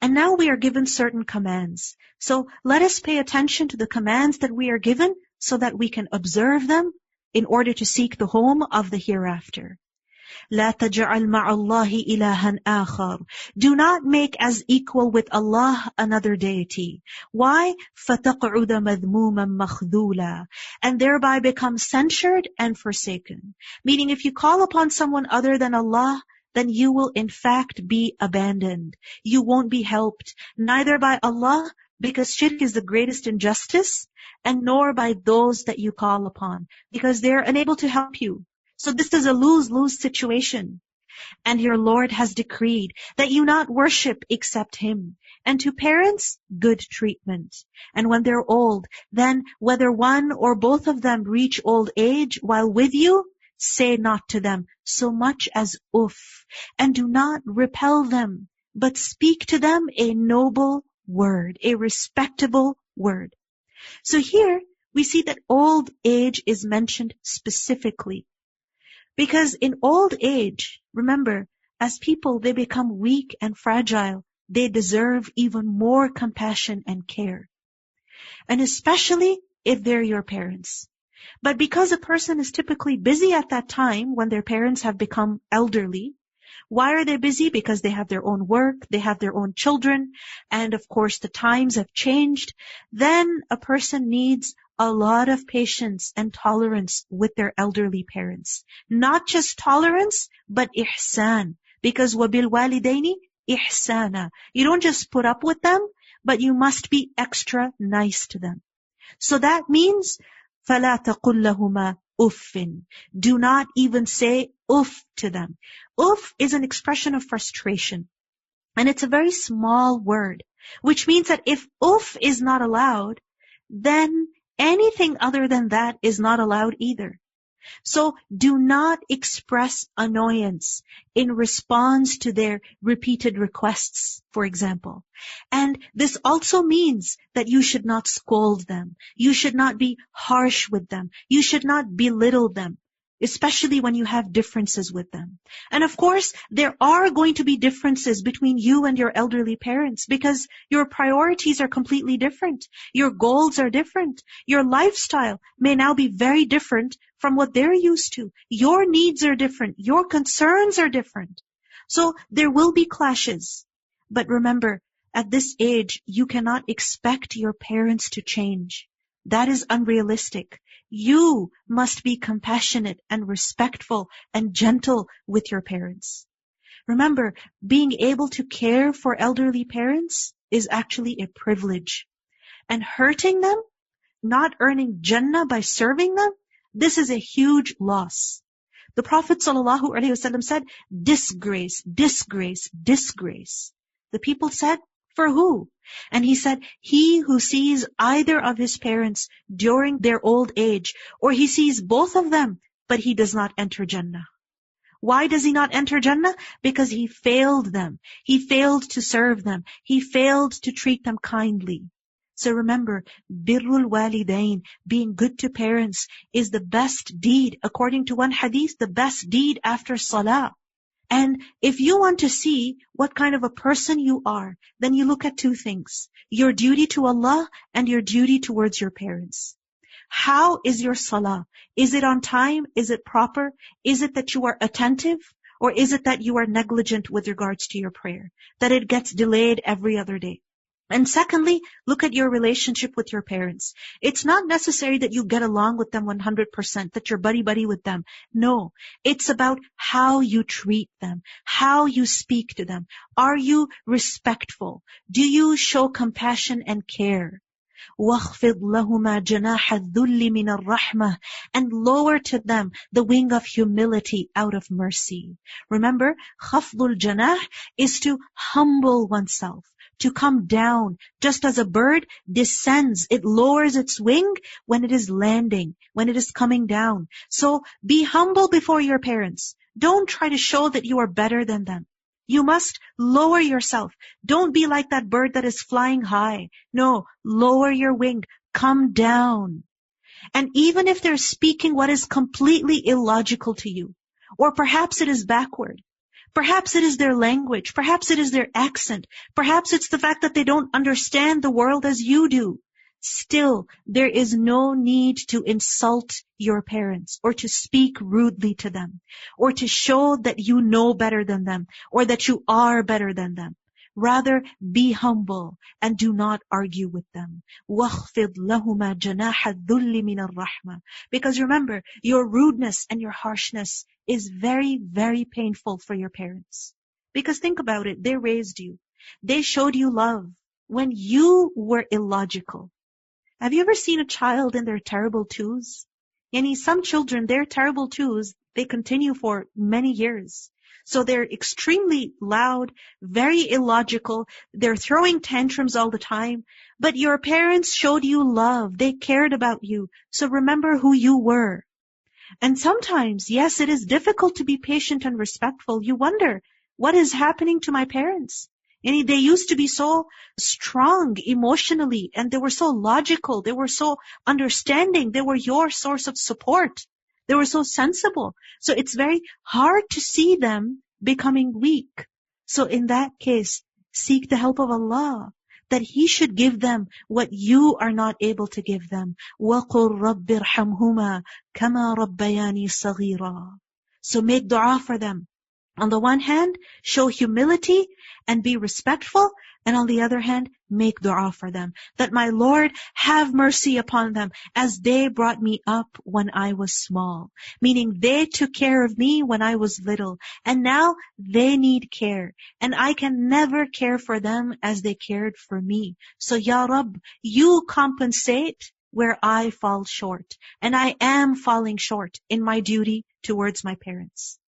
And now we are given certain commands. So let us pay attention to the commands that we are given so that we can observe them in order to seek the home of the hereafter. لا تجعل مع الله إلها آخر. Do not make as equal with Allah another deity. Why? فَتَقْعُدَ مَذْمُومًا مَخْذُولًا. And thereby become censured and forsaken. Meaning if you call upon someone other than Allah, then you will in fact be abandoned. You won't be helped, neither by Allah, because shirk is the greatest injustice, and nor by those that you call upon, because they're unable to help you. So this is a lose-lose situation. And your Lord has decreed that you not worship except Him. And to parents, good treatment. And when they're old, then whether one or both of them reach old age while with you, say not to them so much as uff. And do not repel them, but speak to them a noble word, a respectable word. So here we see that old age is mentioned specifically. Because in old age, remember, as people, they become weak and fragile. They deserve even more compassion and care. And especially if they're your parents. But because a person is typically busy at that time when their parents have become elderly, why are they busy? Because they have their own work, they have their own children, and of course the times have changed. Then a person needs a lot of patience and tolerance with their elderly parents. Not just tolerance, but ihsan. Because وَبِالْوَالِدَيْنِ إِحْسَانًا. You don't just put up with them, but you must be extra nice to them. So that means, فَلَا تَقُلْ لَهُمَا أُفٍّ. Do not even say uff to them. Uff is an expression of frustration. And it's a very small word, which means that if uff is not allowed, then anything other than that is not allowed either. So do not express annoyance in response to their repeated requests, for example. And this also means that you should not scold them. You should not be harsh with them. You should not belittle them, especially when you have differences with them. And of course, there are going to be differences between you and your elderly parents because your priorities are completely different. Your goals are different. Your lifestyle may now be very different from what they're used to. Your needs are different. Your concerns are different. So there will be clashes. But remember, at this age, you cannot expect your parents to change. That is unrealistic. You must be compassionate and respectful and gentle with your parents. Remember, being able to care for elderly parents is actually a privilege. And hurting them, not earning Jannah by serving them, this is a huge loss. The Prophet ﷺ said, disgrace, disgrace, disgrace. The people said, for who? And he said, he who sees either of his parents during their old age, or he sees both of them, but he does not enter Jannah. Why does he not enter Jannah? Because he failed them. He failed to serve them. He failed to treat them kindly. So remember, birrul walidain, being good to parents, is the best deed. According to one hadith, the best deed after salah. And if you want to see what kind of a person you are, then you look at two things. Your duty to Allah and your duty towards your parents. How is your salah? Is it on time? Is it proper? Is it that you are attentive? Or is it that you are negligent with regards to your prayer? That it gets delayed every other day? And secondly, look at your relationship with your parents. It's not necessary that you get along with them 100%, that you're buddy-buddy with them. No, it's about how you treat them, how you speak to them. Are you respectful? Do you show compassion and care? وَاخْفِضْ لَهُمَا جَنَاحَ الذُّلِّ مِنَ الرَّحْمَةِ. And lower to them the wing of humility out of mercy. Remember, خَفْضُ الْجَنَاحِ is to humble oneself, to come down. Just as a bird descends, it lowers its wing when it is landing, when it is coming down. So be humble before your parents. Don't try to show that you are better than them. You must lower yourself. Don't be like that bird that is flying high. No, lower your wing. Come down. And even if they're speaking what is completely illogical to you, or perhaps it is backward, Perhaps it is their language. Perhaps it is their accent. Perhaps it's the fact that they don't understand the world as you do. Still, there is no need to insult your parents or to speak rudely to them or to show that you know better than them or that you are better than them. Rather, be humble and do not argue with them. وَاخْفِضْ لَهُمَا جَنَاحَ الذُّلِّ مِنَ الرَّحْمَةِ. Because remember, your rudeness and your harshness is very, very painful for your parents. Because think about it, they raised you. They showed you love when you were illogical. Have you ever seen a child in their terrible twos? Some children, their terrible twos, they continue for many years. So they're extremely loud, very illogical. They're throwing tantrums all the time. But your parents showed you love. They cared about you. So remember who you were. And sometimes, yes, it is difficult to be patient and respectful. You wonder, what is happening to my parents? They used to be so strong emotionally, and they were so logical. They were so understanding. They were your source of support. They were so sensible. So it's very hard to see them becoming weak. So in that case, seek the help of Allah, that He should give them what you are not able to give them. وَقُلْ رَبِّ ارْحَمْهُمَا كَمَا رَبَّيَانِي صَغِيرًا. So make dua for them. On the one hand, show humility and be respectful. And on the other hand, make dua for them. That my Lord, have mercy upon them as they brought me up when I was small. Meaning they took care of me when I was little. And now they need care. And I can never care for them as they cared for me. So Ya Rabb, you compensate where I fall short. And I am falling short in my duty towards my parents.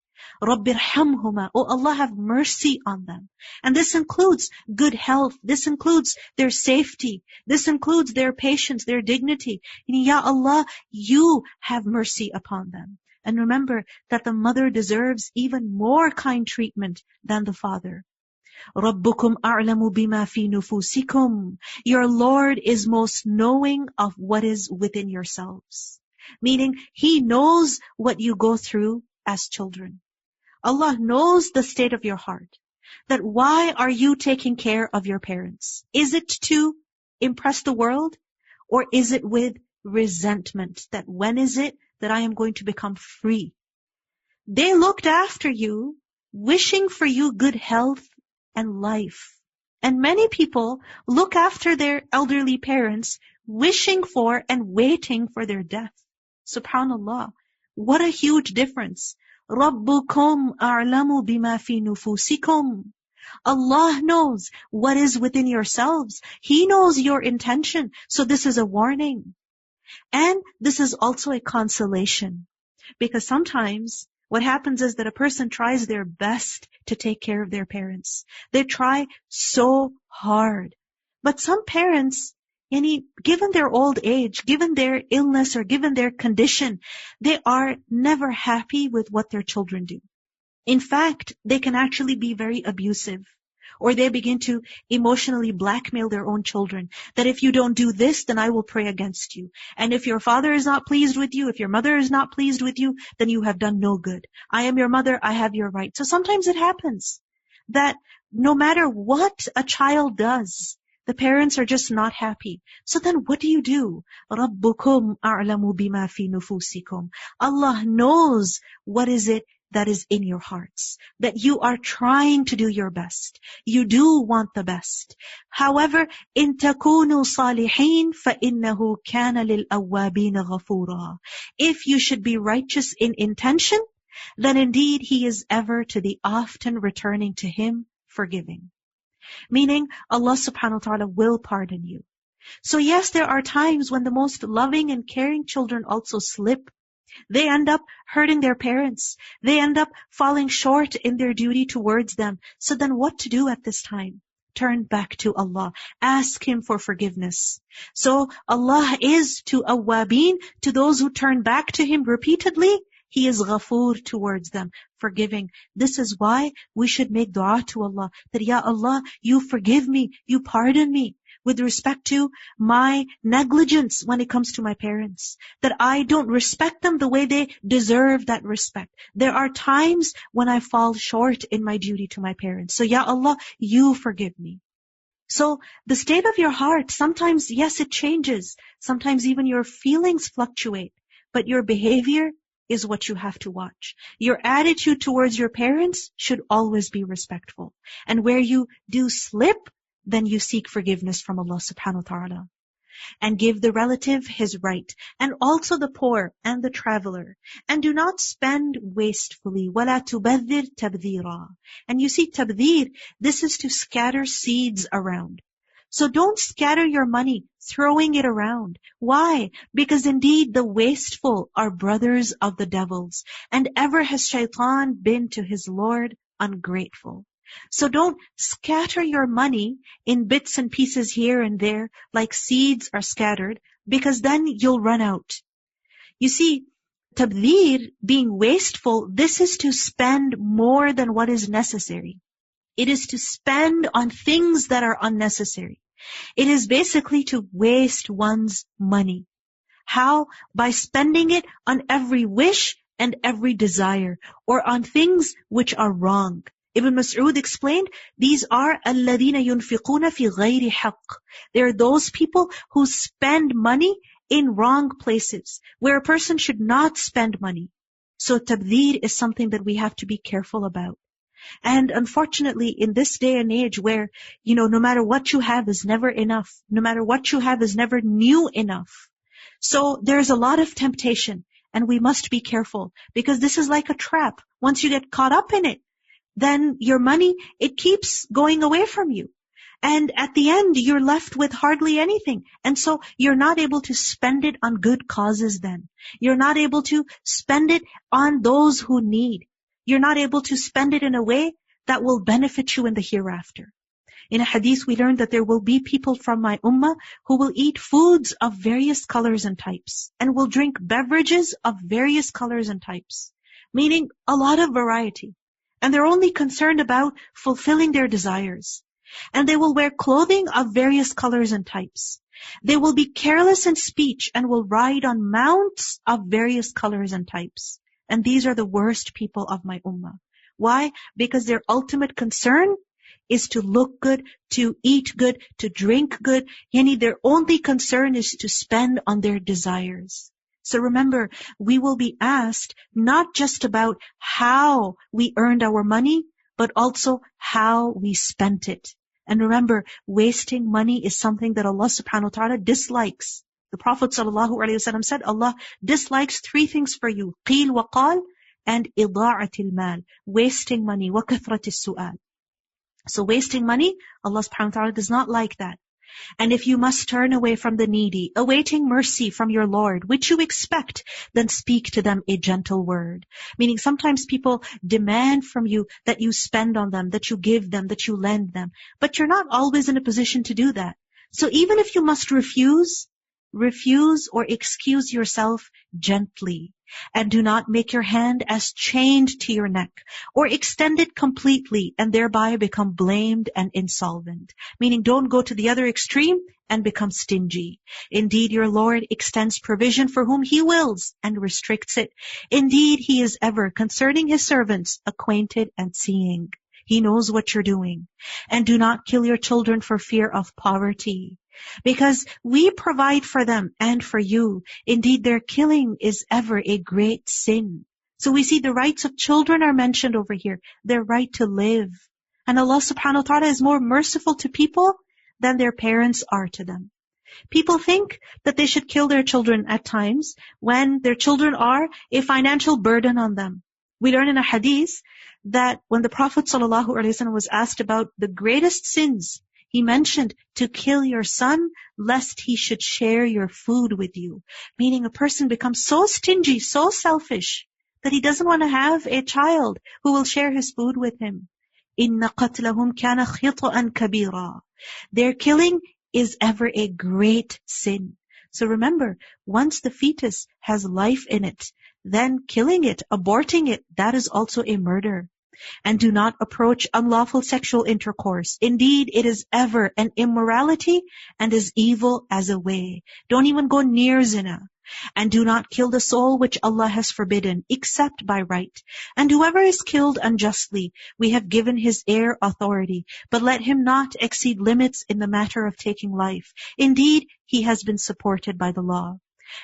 رَبِّ ارْحَمْهُمَا. Oh Allah, have mercy on them. And this includes good health. This includes their safety. This includes their patience, their dignity. Ya Allah, you have mercy upon them. And remember that the mother deserves even more kind treatment than the father. رَبُّكُمْ أَعْلَمُ بِمَا فِي نُفُوسِكُمْ. Your Lord is most knowing of what is within yourselves. Meaning, He knows what you go through as children. Allah knows the state of your heart. That why are you taking care of your parents? Is it to impress the world? Or is it with resentment? That when is it that I am going to become free? They looked after you, wishing for you good health and life. And many people look after their elderly parents, wishing for and waiting for their death. SubhanAllah. What a huge difference. رَبُّكُمْ أَعْلَمُ بِمَا فِي نُفُوسِكُمْ. Allah knows what is within yourselves. He knows your intention. So this is a warning. And this is also a consolation. Because sometimes what happens is that a person tries their best to take care of their parents. They try so hard. But some parents, given their old age, given their illness or given their condition, they are never happy with what their children do. In fact, they can actually be very abusive. Or they begin to emotionally blackmail their own children. That if you don't do this, then I will pray against you. And if your father is not pleased with you, if your mother is not pleased with you, then you have done no good. I am your mother, I have your right. So sometimes it happens that no matter what a child does, the parents are just not happy. So then what do you do? رَبُّكُمْ أَعْلَمُ بِمَا فِي نُفُوسِكُمْ. Allah knows what is it that is in your hearts. That you are trying to do your best. You do want the best. However, إِن تَكُونُوا صَالِحِينَ فَإِنَّهُ كَانَ لِلْأَوَّابِينَ غَفُورًا. If you should be righteous in intention, then indeed He is ever to the often returning to Him forgiving. Meaning, Allah subhanahu wa ta'ala will pardon you. So yes, there are times when the most loving and caring children also slip. They end up hurting their parents. They end up falling short in their duty towards them. So then what to do at this time? Turn back to Allah. Ask Him for forgiveness. So Allah is to awwabin, to those who turn back to Him repeatedly. He is ghafoor towards them. forgiving. This is why we should make dua to Allah, that Ya Allah, you forgive me, you pardon me with respect to my negligence when it comes to my parents, that I don't respect them the way they deserve that respect. There are times when I fall short in my duty to my parents. So Ya Allah, you forgive me. So the state of your heart, sometimes, yes, it changes. Sometimes even your feelings fluctuate. But your behavior is what you have to watch. Your attitude towards your parents should always be respectful. And where you do slip, then you seek forgiveness from Allah subhanahu wa ta'ala. And give the relative his right, and also the poor and the traveler. And do not spend wastefully. وَلَا تُبَذِّرْ تَبْذِيرًا. And you see, tabdhir, this is to scatter seeds around. So don't scatter your money, throwing it around. Why? Because indeed the wasteful are brothers of the devils. And ever has shaitan been to his Lord ungrateful. So don't scatter your money in bits and pieces here and there like seeds are scattered, because then you'll run out. You see, tabdhir, being wasteful, this is to spend more than what is necessary. It is to spend on things that are unnecessary. It is basically to waste one's money. How? By spending it on every wish and every desire, or on things which are wrong. Ibn Mas'ud explained, these are الَّذِينَ يُنْفِقُونَ فِي غَيْرِ حَقٍّ. They are those people who spend money in wrong places, where a person should not spend money. So tabdhir is something that we have to be careful about. And unfortunately, in this day and age where, no matter what you have is never enough, no matter what you have is never new enough. So there's a lot of temptation, and we must be careful, because this is like a trap. Once you get caught up in it, then your money, it keeps going away from you. And at the end, you're left with hardly anything. And so you're not able to spend it on good causes then. You're not able to spend it on those who need. You're not able to spend it in a way that will benefit you in the hereafter. In a hadith, we learned that there will be people from my ummah who will eat foods of various colors and types, and will drink beverages of various colors and types, meaning a lot of variety. And they're only concerned about fulfilling their desires. And they will wear clothing of various colors and types. They will be careless in speech and will ride on mounts of various colors and types. And these are the worst people of my ummah. Why? Because their ultimate concern is to look good, to eat good, to drink good. Their only concern is to spend on their desires. So remember, we will be asked not just about how we earned our money, but also how we spent it. And remember, wasting money is something that Allah subhanahu wa ta'ala dislikes. The Prophet ﷺ said, Allah dislikes 3 things for you: qeel wa qal, and ida'atil mal, wasting money, wa kathratis su'al. So wasting money, Allah subhanahu wa ta'ala does not like that. And if you must turn away from the needy, awaiting mercy from your Lord, which you expect, then speak to them a gentle word. Meaning sometimes people demand from you that you spend on them, that you give them, that you lend them. But you're not always in a position to do that. So even if you must refuse or excuse yourself gently. And do not make your hand as chained to your neck, or extend it completely and thereby become blamed and insolvent. Meaning don't go to the other extreme and become stingy. Indeed, your Lord extends provision for whom He wills and restricts it. Indeed, He is ever concerning His servants acquainted and seeing. He knows what you're doing. And do not kill your children for fear of poverty, because we provide for them and for you. Indeed, their killing is ever a great sin. So we see the rights of children are mentioned over here. Their right to live. And Allah subhanahu wa ta'ala is more merciful to people than their parents are to them. People think that they should kill their children at times when their children are a financial burden on them. We learn in a hadith that when the Prophet ﷺ was asked about the greatest sins, he mentioned to kill your son lest he should share your food with you. Meaning a person becomes so stingy, so selfish, that he doesn't want to have a child who will share his food with him. إِنَّ قَتْلَهُمْ كَانَ خِطْئًا كَبِيرًا. Their killing is ever a great sin. So remember, once the fetus has life in it, then killing it, aborting it, that is also a murder. And do not approach unlawful sexual intercourse. Indeed, it is ever an immorality and as evil as a way. Don't even go near zina. And do not kill the soul which Allah has forbidden, except by right. And whoever is killed unjustly, we have given his heir authority. But let him not exceed limits in the matter of taking life. Indeed, he has been supported by the law.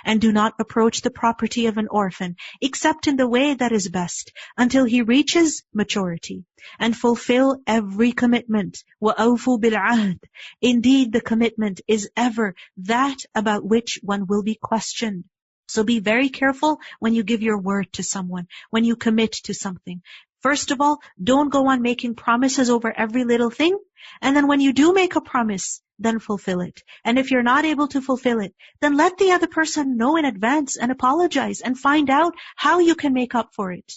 And do not approach the property of an orphan, except in the way that is best, until he reaches maturity. And fulfill every commitment. وَأَوْفُوا بِالْعَهْدِ. Indeed, the commitment is ever that about which one will be questioned. So be very careful when you give your word to someone, when you commit to something. First of all, don't go on making promises over every little thing. And then when you do make a promise, then fulfill it. And if you're not able to fulfill it, then let the other person know in advance and apologize and find out how you can make up for it.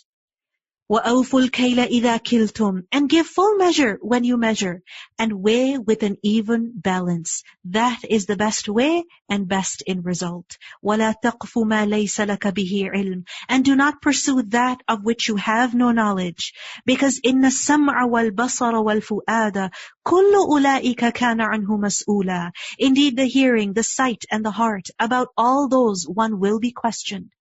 وَأَوْفُوا الْكَيْلَ إِذَا كِلْتُمْ. And give full measure when you measure, and weigh with an even balance. That is the best way and best in result. وَلَا تَقْفُ مَا لَيْسَ لَكَ بِهِ عِلْمٍ. And do not pursue that of which you have no knowledge. Because إِنَّ السَّمْعَ وَالْبَصَرَ وَالْفُؤَادَ كُلُّ أُولَئِكَ كَانَ عَنْهُ مَسْئُولًا. Indeed, the hearing, the sight, and the heart, about all those one will be questioned.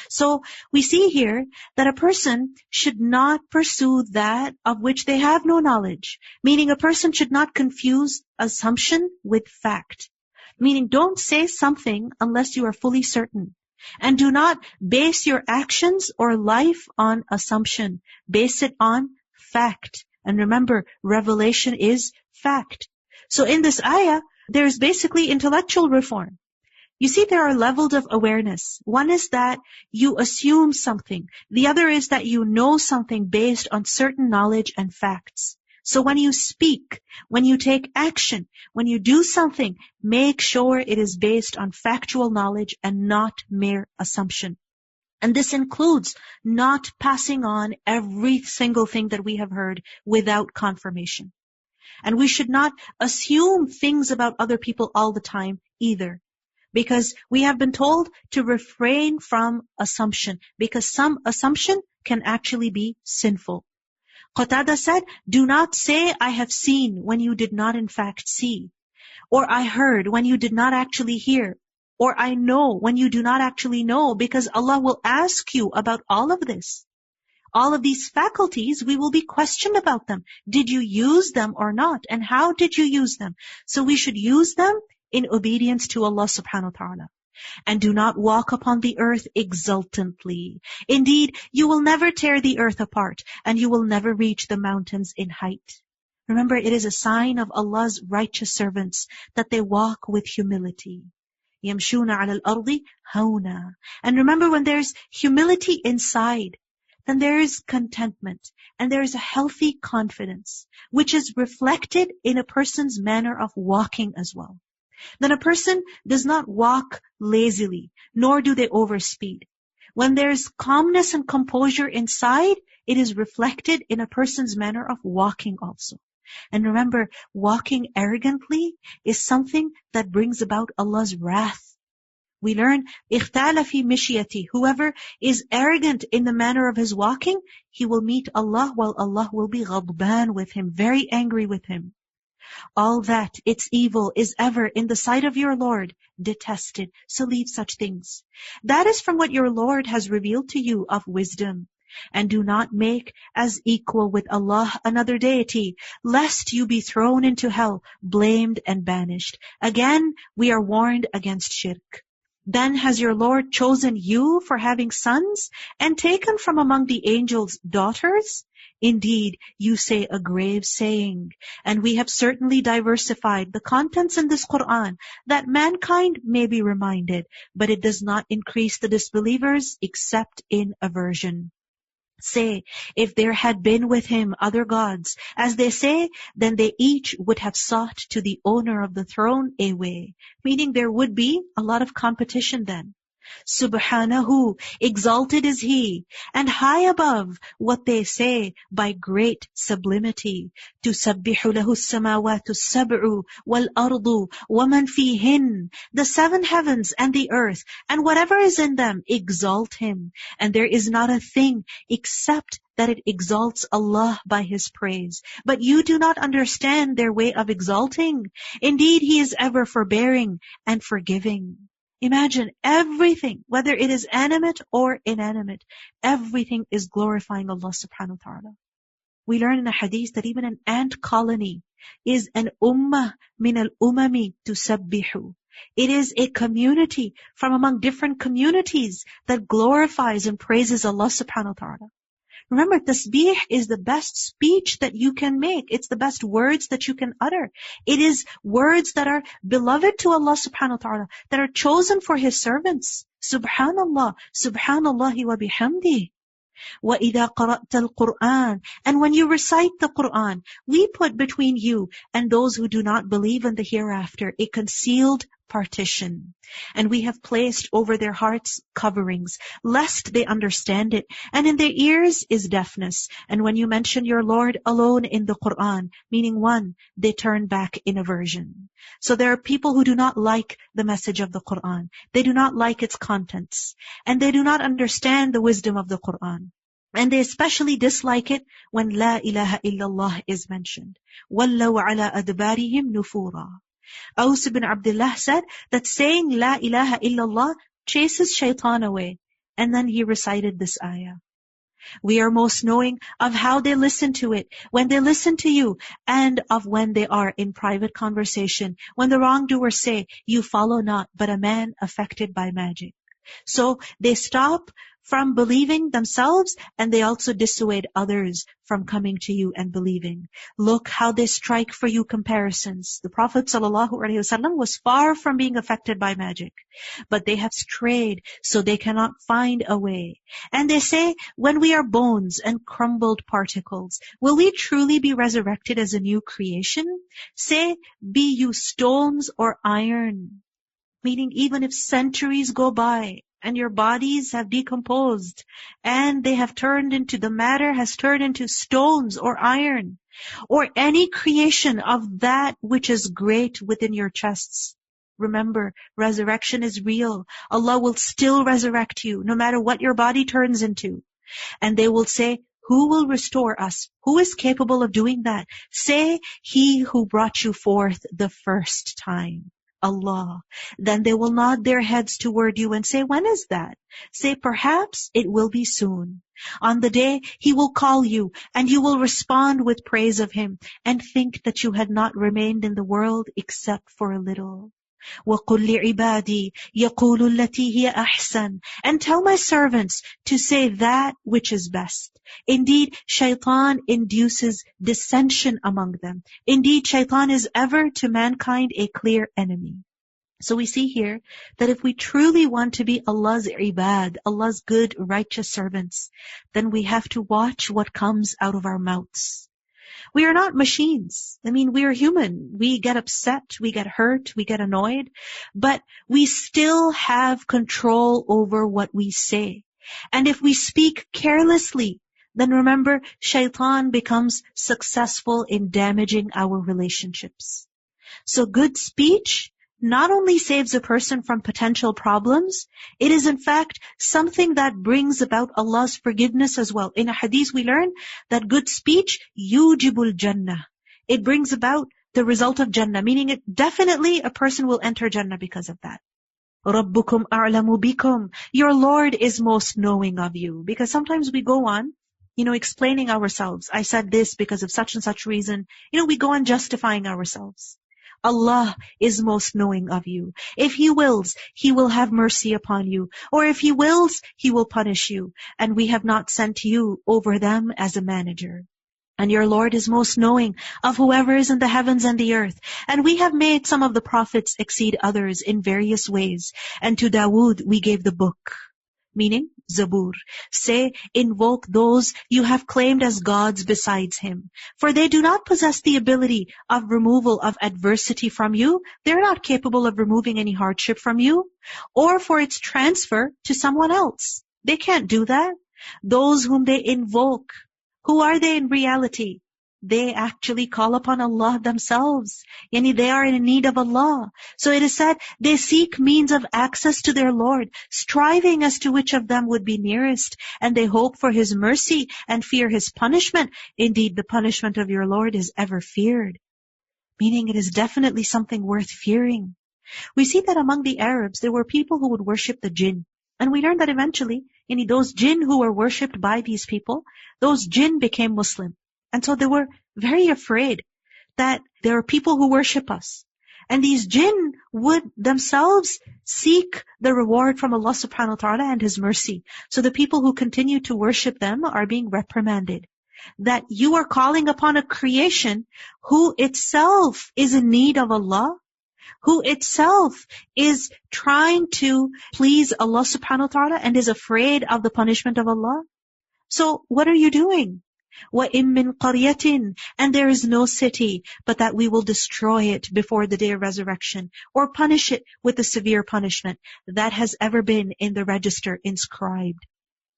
So we see here that a person should not pursue that of which they have no knowledge. Meaning a person should not confuse assumption with fact. Meaning don't say something unless you are fully certain. And do not base your actions or life on assumption. Base it on fact. And remember, revelation is fact. So in this ayah, there's basically intellectual reform. You see, there are levels of awareness. One is that you assume something. The other is that you know something based on certain knowledge and facts. So when you speak, when you take action, when you do something, make sure it is based on factual knowledge and not mere assumption. And this includes not passing on every single thing that we have heard without confirmation. And we should not assume things about other people all the time either. Because we have been told to refrain from assumption. Because some assumption can actually be sinful. Qatada said, do not say, I have seen when you did not in fact see. Or I heard when you did not actually hear. Or I know when you do not actually know. Because Allah will ask you about all of this. All of these faculties, we will be questioned about them. Did you use them or not? And how did you use them? So we should use them in obedience to Allah subhanahu wa ta'ala. And do not walk upon the earth exultantly. Indeed, you will never tear the earth apart, and you will never reach the mountains in height. Remember, it is a sign of Allah's righteous servants that they walk with humility. يَمْشُونَ عَلَى الْأَرْضِ هَوْنًا. And remember, when there's humility inside, then there is contentment, and there is a healthy confidence, which is reflected in a person's manner of walking as well. Then a person does not walk lazily, nor do they overspeed. When there's calmness and composure inside, it is reflected in a person's manner of walking also. And remember, walking arrogantly is something that brings about Allah's wrath. We learn, اِخْتَالَ فِي مِشْيَتِهِ. Whoever is arrogant in the manner of his walking, he will meet Allah while Allah will be ghadban with him, very angry with him. All that, its evil, is ever in the sight of your Lord detested. So leave such things. That is from what your Lord has revealed to you of wisdom. And do not make as equal with Allah another deity, lest you be thrown into hell, blamed and banished. Again, we are warned against shirk. Then has your Lord chosen you for having sons, and taken from among the angels daughters? Indeed, you say a grave saying. And we have certainly diversified the contents in this Qur'an, that mankind may be reminded, but it does not increase the disbelievers except in aversion. Say, if there had been with him other gods, as they say, then they each would have sought to the owner of the throne a way. Meaning there would be a lot of competition then. Subhanahu, exalted is He, and high above what they say by great sublimity. Tusabbihu lahu as-samawatu as-sab'u wal-ardu wa man fihin. The seven heavens and the earth, and whatever is in them, exalt Him. And there is not a thing except that it exalts Allah by His praise. But you do not understand their way of exalting. Indeed, He is ever forbearing and forgiving. Imagine everything, whether it is animate or inanimate, everything is glorifying Allah subhanahu wa ta'ala. We learn in a hadith that even an ant colony is an ummah min al-umami tusabbihu. It is a community from among different communities that glorifies and praises Allah subhanahu wa ta'ala. Remember, tasbih is the best speech that you can make. It's the best words that you can utter. It is words that are beloved to Allah subhanahu wa ta'ala, that are chosen for His servants. Subhanallah, subhanallahi wa bihamdih. وَإِذَا قَرَأْتَ الْقُرْآنِ. And when you recite the Qur'an, we put between you and those who do not believe in the hereafter a concealed partition. And we have placed over their hearts coverings, lest they understand it. And in their ears is deafness. And when you mention your Lord alone in the Qur'an, meaning one, they turn back in aversion. So there are people who do not like the message of the Qur'an. They do not like its contents. And they do not understand the wisdom of the Qur'an. And they especially dislike it when La ilaha illallah is mentioned. وَاللَّوْ عَلَىٰ أَدْبَارِهِمْ نُفُورًا. Aus ibn Abdullah said that saying La ilaha illallah chases shaitan away. And then he recited this ayah. We are most knowing of how they listen to it, when they listen to you, and of when they are in private conversation, when the wrongdoers say, you follow not but a man affected by magic. So they stop from believing themselves, and they also dissuade others from coming to you and believing. Look how they strike for you comparisons. The Prophet ﷺ was far from being affected by magic, but they have strayed, so they cannot find a way. And they say, when we are bones and crumbled particles, will we truly be resurrected as a new creation? Say, be you stones or iron. Meaning, even if centuries go by, and your bodies have decomposed, and they have turned into, the matter has turned into stones or iron, or any creation of that which is great within your chests. Remember, resurrection is real. Allah will still resurrect you, no matter what your body turns into. And they will say, who will restore us? Who is capable of doing that? Say, He who brought you forth the first time. Allah. Then they will nod their heads toward you and say, when is that? Say, perhaps it will be soon. On the day He will call you, and you will respond with praise of Him, and think that you had not remained in the world except for a little. وَقُلْ لِعِبَادِي يَقُولُ الَّتِي هِيَ أَحْسَنُ. And tell my servants to say that which is best. Indeed, shaitan induces dissension among them. Indeed, shaitan is ever to mankind a clear enemy. So we see here that if we truly want to be Allah's ibad, Allah's good, righteous servants, then we have to watch what comes out of our mouths. We are not machines. We are human. We get upset, we get hurt, we get annoyed, but we still have control over what we say. And if we speak carelessly, then remember, shaitan becomes successful in damaging our relationships. So good speech not only saves a person from potential problems, it is in fact something that brings about Allah's forgiveness as well. In a hadith we learn that good speech, yujibul jannah. It brings about the result of Jannah, meaning it definitely a person will enter Jannah because of that. Rabbukum a'lamu bikum. Your Lord is most knowing of you. Because sometimes we go on, explaining ourselves. I said this because of such and such reason. We go on justifying ourselves. Allah is most knowing of you. If He wills, He will have mercy upon you. Or if He wills, He will punish you. And we have not sent you over them as a manager. And your Lord is most knowing of whoever is in the heavens and the earth. And we have made some of the prophets exceed others in various ways. And to Dawood we gave the book. Meaning, Zabur. Say, invoke those you have claimed as gods besides him. For they do not possess the ability of removal of adversity from you. They're not capable of removing any hardship from you, or for its transfer to someone else. They can't do that. Those whom they invoke, who are they in reality? They actually call upon Allah themselves. They are in need of Allah. So it is said, they seek means of access to their Lord, striving as to which of them would be nearest, and they hope for His mercy and fear His punishment. Indeed, the punishment of your Lord is ever feared. Meaning it is definitely something worth fearing. We see that among the Arabs, there were people who would worship the jinn. And we learned that eventually, those jinn who were worshipped by these people, those jinn became Muslim. And so they were very afraid that there are people who worship us. And these jinn would themselves seek the reward from Allah subhanahu wa ta'ala and His mercy. So the people who continue to worship them are being reprimanded. That you are calling upon a creation who itself is in need of Allah, who itself is trying to please Allah subhanahu wa ta'ala and is afraid of the punishment of Allah. So what are you doing? وَإِن مِّن قَرْيَةٍ, and there is no city, but that we will destroy it before the day of resurrection, or punish it with a severe punishment that has ever been in the register inscribed.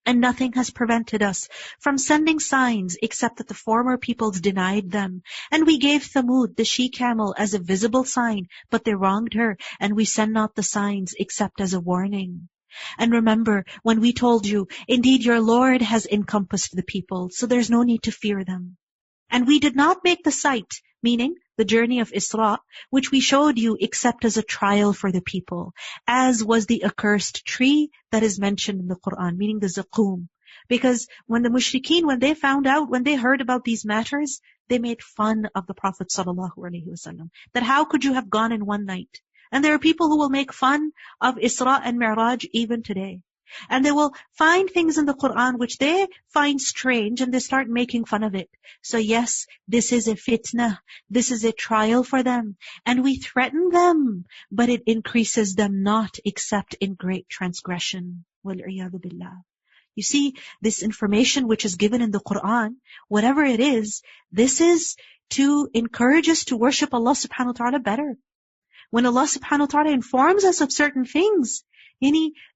And nothing has prevented us from sending signs except that the former peoples denied them. And we gave Thamud, the she-camel, as a visible sign, but they wronged her, and we send not the signs except as a warning. And remember, when we told you, indeed your Lord has encompassed the people, so there's no need to fear them. And we did not make the sight, meaning the journey of Isra, which we showed you except as a trial for the people, as was the accursed tree that is mentioned in the Quran, meaning the Zaqum. Because when the mushrikeen, when they heard about these matters, they made fun of the Prophet ﷺ. That how could you have gone in one night? And there are people who will make fun of Isra and Mi'raj even today. And they will find things in the Quran which they find strange and they start making fun of it. So yes, this is a fitna. This is a trial for them. And we threaten them, but it increases them not except in great transgression. Wal-'iyadu billah. You see, this information which is given in the Quran, whatever it is, this is to encourage us to worship Allah subhanahu wa ta'ala better. When Allah subhanahu wa ta'ala informs us of certain things,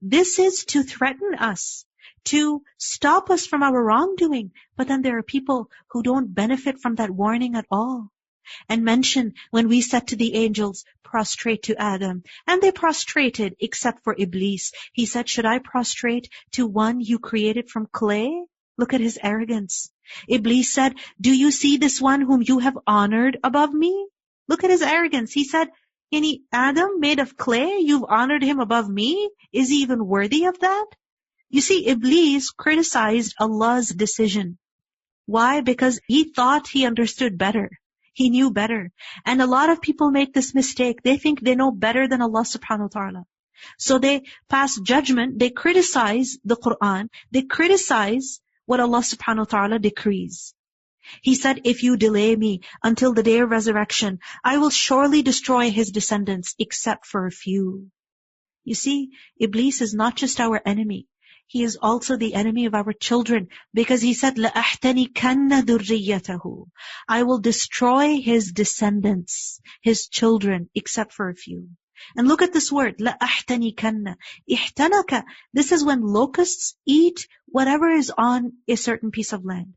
this is to threaten us, to stop us from our wrongdoing. But then there are people who don't benefit from that warning at all. And mention when we said to the angels, prostrate to Adam. And they prostrated except for Iblis. He said, should I prostrate to one you created from clay? Look at his arrogance. Iblis said, do you see this one whom you have honored above me? Look at his arrogance. He said, Adam made of clay, you've honored him above me? Is he even worthy of that? You see, Iblis criticized Allah's decision. Why? Because he thought he understood better. He knew better. And a lot of people make this mistake. They think they know better than Allah subhanahu wa ta'ala. So they pass judgment, they criticize the Quran, they criticize what Allah subhanahu wa ta'ala decrees. He said, if you delay me until the day of resurrection, I will surely destroy his descendants except for a few. You see, Iblis is not just our enemy. He is also the enemy of our children, because he said, لَأَحْتَنِكَنَّ ذُرِّيَّتَهُ, I will destroy his descendants, his children, except for a few. And look at this word, لَأَحْتَنِكَنَّ. إِحْتَنَكَ, this is when locusts eat whatever is on a certain piece of land.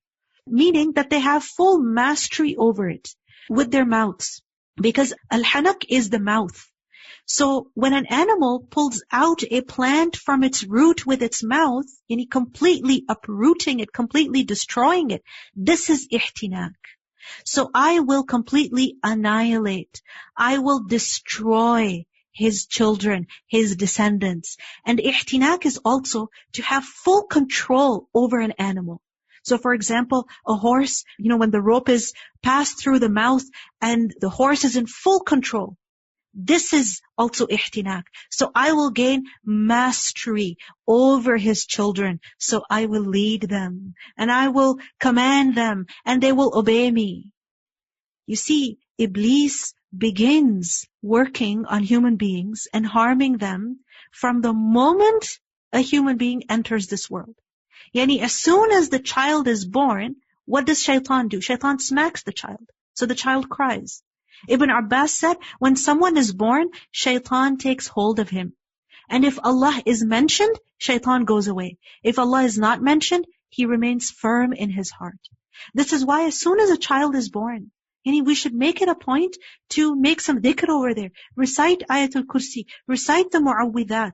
Meaning that they have full mastery over it with their mouths. Because al-hanak is the mouth. So when an animal pulls out a plant from its root with its mouth, completely uprooting it, completely destroying it, this is ihtinak. So I will completely annihilate. I will destroy his children, his descendants. And ihtinak is also to have full control over an animal. So for example, a horse, when the rope is passed through the mouth and the horse is in full control, this is also ihtinak. So I will gain mastery over his children. So I will lead them and I will command them and they will obey me. You see, Iblis begins working on human beings and harming them from the moment a human being enters this world. Yani as soon as the child is born, what does shaitan do? Shaitan smacks the child. So the child cries. Ibn Abbas said, when someone is born, shaitan takes hold of him. And if Allah is mentioned, shaitan goes away. If Allah is not mentioned, he remains firm in his heart. This is why as soon as a child is born, we should make it a point to make some dhikr over there. Recite Ayatul Kursi, recite the Mu'awwidat,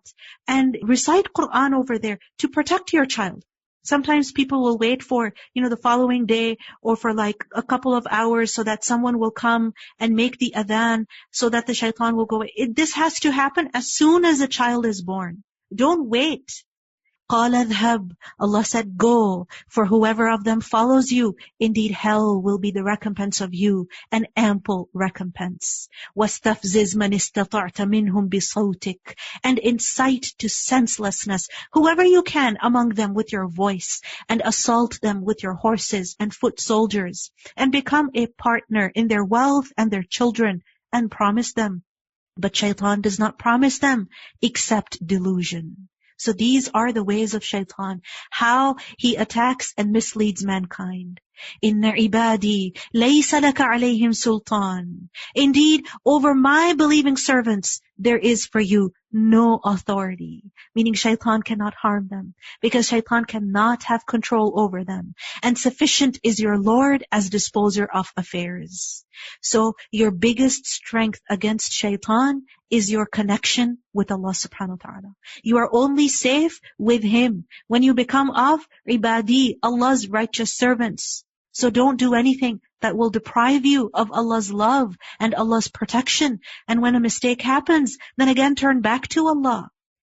and recite Quran over there to protect your child. Sometimes people will wait for, the following day or for like a couple of hours so that someone will come and make the adhan so that the shaitan will go away. This has to happen as soon as a child is born. Don't wait. قَالَ اذْهَبْ, Allah said, go, for whoever of them follows you, indeed hell will be the recompense of you, an ample recompense. وَاسْتَفْزِزْ مَنِ اسْتَطَعْتَ مِنْهُمْ بِصَوْتِكَ, and incite to senselessness whoever you can among them with your voice, and assault them with your horses and foot soldiers, and become a partner in their wealth and their children, and promise them. But shaitan does not promise them except delusion. So these are the ways of shaitan, how he attacks and misleads mankind. Inna ibadi laysa laka alayhim sultan. Indeed, over my believing servants, there is for you no authority. Meaning shaitan cannot harm them, because shaitan cannot have control over them. And sufficient is your Lord as disposer of affairs. So your biggest strength against shaitan is your connection with Allah subhanahu wa ta'ala. You are only safe with Him when you become of ibadi, Allah's righteous servants. So don't do anything that will deprive you of Allah's love and Allah's protection. And when a mistake happens, then again turn back to Allah.